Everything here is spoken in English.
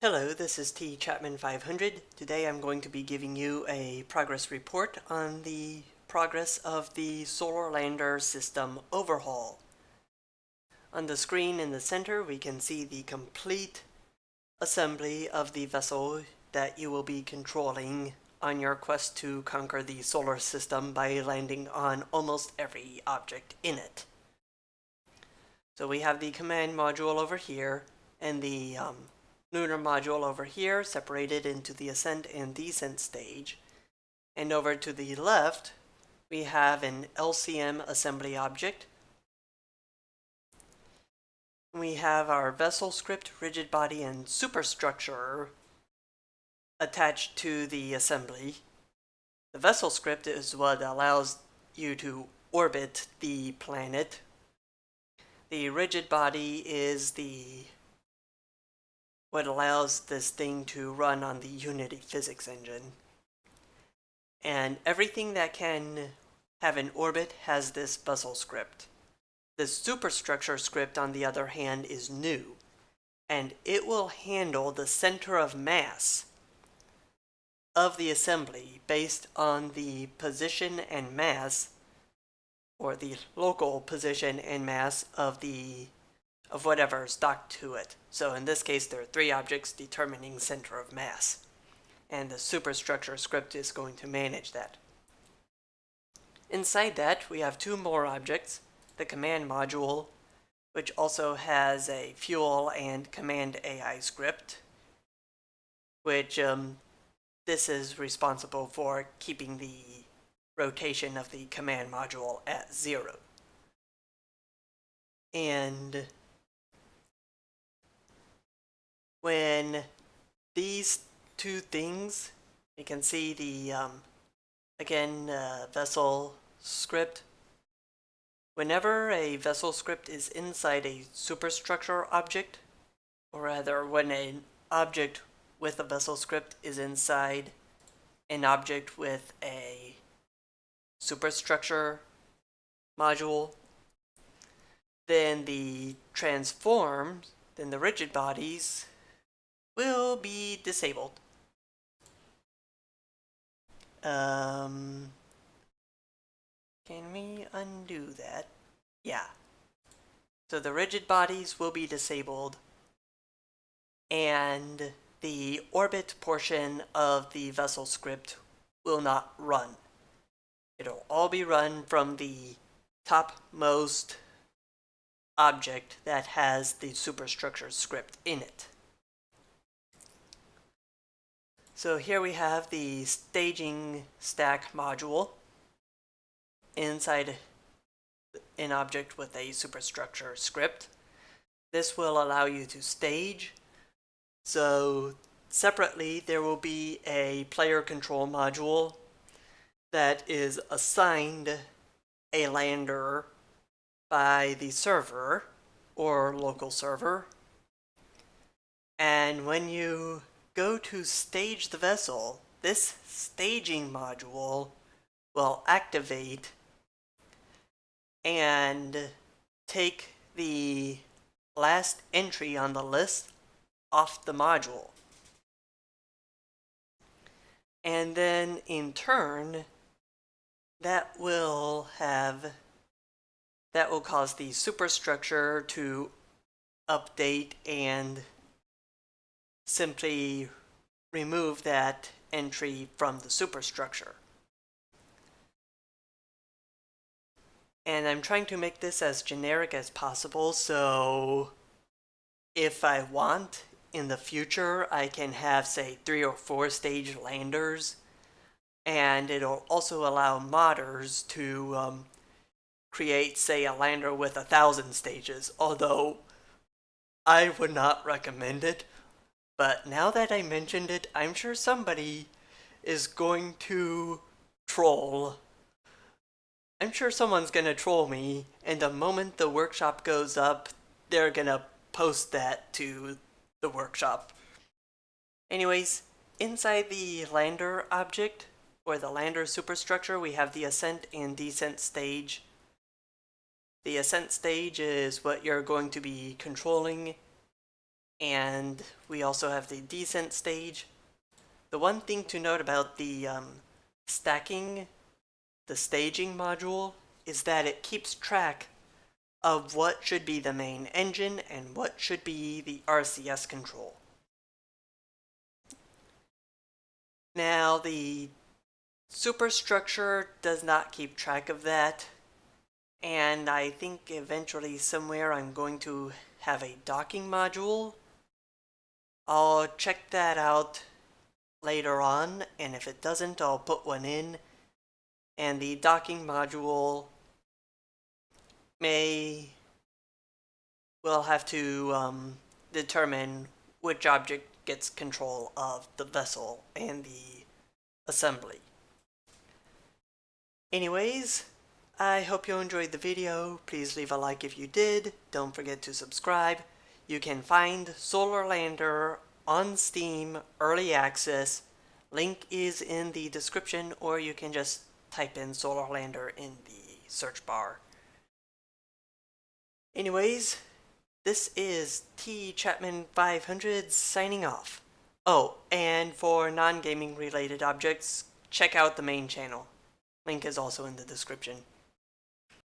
Hello, this is T Chapman 500. Today I'm going to be giving you a progress report on the progress of the Solar Lander system overhaul. On the screen in the center we can see the complete assembly of the vessel that you will be controlling on your quest to conquer the solar system by landing on almost every object in it. So we have the command module over here and the lunar module over here, separated into the ascent and descent stage. And over to the left, we have an LCM assembly object. We have our vessel script, rigid body, and superstructure attached to the assembly. The vessel script is what allows you to orbit the planet. The rigid body is what allows this thing to run on the Unity physics engine. And everything that can have an orbit has this vessel script. The superstructure script, on the other hand, is new, and it will handle the center of mass of the assembly based on the position and mass, or the local position and mass of whatever is docked to it. So in this case, there are three objects determining center of mass, and the superstructure script is going to manage that. Inside that, we have two more objects, the command module, which also has a fuel and command AI script, which this is responsible for keeping the rotation of the command module at 0. And when these two things, you can see the, vessel script. Whenever a vessel script is inside a superstructure object, or rather when an object with a vessel script is inside an object with a superstructure module, then the rigid bodies will be disabled. Can we undo that? Yeah. So the rigid bodies will be disabled, and the orbit portion of the vessel script will not run. It'll all be run from the topmost object that has the superstructure script in it. So here we have the staging stack module inside an object with a superstructure script. This will allow you to stage. So separately, there will be a player control module that is assigned a lander by the server or local server. And when you go to stage the vessel, this staging module will activate and take the last entry on the list off the module. And then in turn, that will cause the superstructure to update and simply remove that entry from the superstructure. And I'm trying to make this as generic as possible, so if I want, in the future, I can have, say, 3 or 4 stage landers, and it'll also allow modders to create, say, a lander with 1,000 stages, although I would not recommend it. But now that I mentioned it, I'm sure somebody is going to troll. I'm sure someone's gonna troll me, and the moment the workshop goes up, they're gonna post that to the workshop. Anyways, inside the lander object, or the lander superstructure, we have the ascent and descent stage. The ascent stage is what you're going to be controlling and we also have the descent stage. The one thing to note about the stacking, the staging module, is that it keeps track of what should be the main engine and what should be the RCS control. Now, the superstructure does not keep track of that, and I think eventually somewhere I'm going to have a docking module. I'll check that out later on, and if it doesn't, I'll put one in. And the docking module will have to determine which object gets control of the vessel and the assembly. Anyways, I hope you enjoyed the video. Please leave a like if you did. Don't forget to subscribe. You can find Solar Lander on Steam Early Access. Link is in the description, or you can just type in Solar Lander in the search bar. Anyways, this is T Chapman 500 signing off. Oh, and for non-gaming related objects, check out the main channel. Link is also in the description.